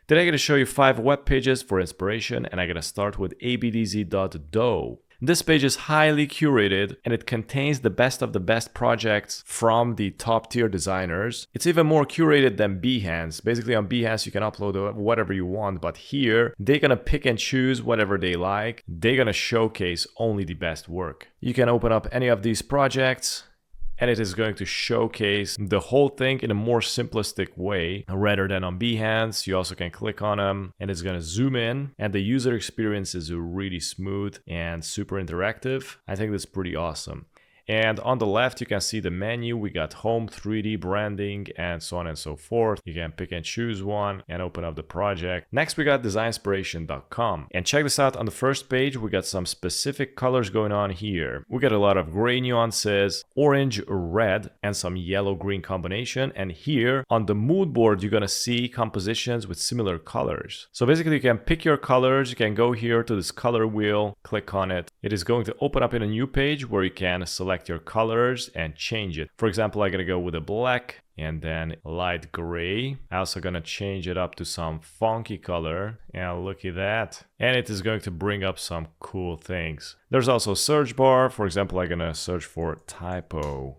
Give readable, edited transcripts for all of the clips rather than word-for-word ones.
Today I'm going to show you 5 web pages for inspiration, and I'm going to start with abdz.do. This page is highly curated and it contains the best of the best projects from the top tier designers. It's even more curated than Behance. Basically on Behance you can upload whatever you want, but here they're gonna pick and choose whatever they like. They're gonna showcase only the best work. You can open up any of these projects and it is going to showcase the whole thing in a more simplistic way rather than on Behance. You also can click on them and it's going to zoom in, and the user experience is really smooth and super interactive. I think that's pretty awesome. And on the left, you can see the menu. We got home, 3D branding, and so on and so forth. You can pick and choose one and open up the project. Next, we got designspiration.com. And check this out. On the first page, we got some specific colors going on here. We got a lot of gray nuances, orange, red, and some yellow-green combination. And here on the mood board, you're gonna see compositions with similar colors. So basically, you can pick your colors. You can go here to this color wheel, click on it. It is going to open up in a new page where you can select your colors and change it. For example, I'm gonna go with a black and then light gray. I'm also gonna change it up to some funky color, and look at that. And it is going to bring up some cool things. There's also a search bar. For example, I'm gonna search for typo.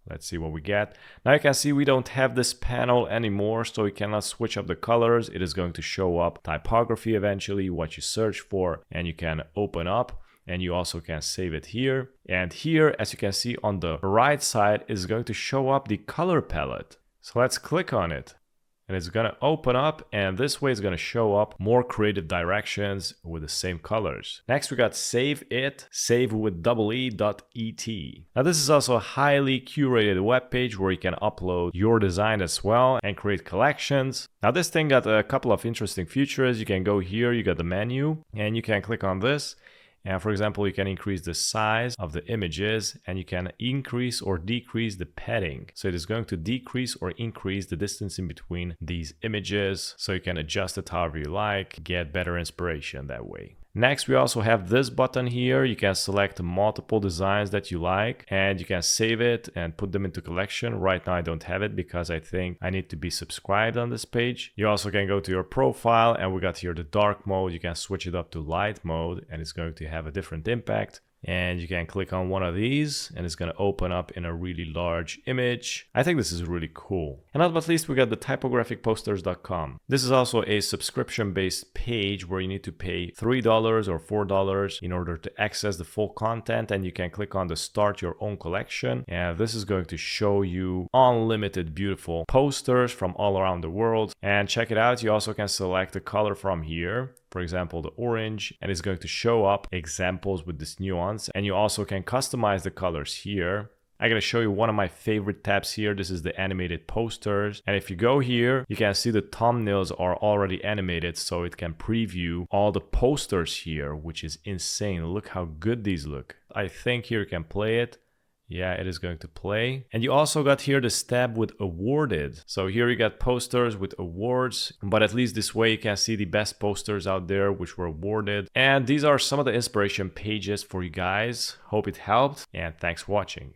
Let's see what we get. Now you can see we don't have this panel anymore, so we cannot switch up the colors. It is going to show up typography eventually, what you search for, and you can open up. And you also can save it here. And here, as you can see on the right side, is going to show up the color palette. So let's click on it. And it's gonna open up, and this way it's gonna show up more creative directions with the same colors. Next we got save with .et. Now this is also a highly curated web page where you can upload your design as well and create collections. Now this thing got a couple of interesting features. You can go here, you got the menu, and you can click on this. And for example, you can increase the size of the images, and you can increase or decrease the padding. So it is going to decrease or increase the distance in between these images. So you can adjust it however you like, get better inspiration that way. Next, we also have this button here. You can select multiple designs that you like, and you can save it and put them into collection. Right now, I don't have it because I think I need to be subscribed on this page. You also can go to your profile, and we got here the dark mode. You can switch it up to light mode, and it's going to have a different impact. And you can click on one of these and it's going to open up in a really large image. I think this is really cool. And last but least, we got the typographicposters.com. This is also a subscription-based page where you need to pay $3 or $4 in order to access the full content. And you can click on the start your own collection. And this is going to show you unlimited beautiful posters from all around the world. And check it out. You also can select a color from here. For example, the orange, and it's going to show up examples with this nuance. And you also can customize the colors here. I'm going to show you one of my favorite tabs here. This is the animated posters. And if you go here, you can see the thumbnails are already animated, so it can preview all the posters here, which is insane. Look how good these look. I think here you can play it. Yeah, it is going to play. And you also got here this tab with awarded. So here you got posters with awards, but at least this way you can see the best posters out there which were awarded. And these are some of the inspiration pages for you guys. Hope it helped, and thanks for watching.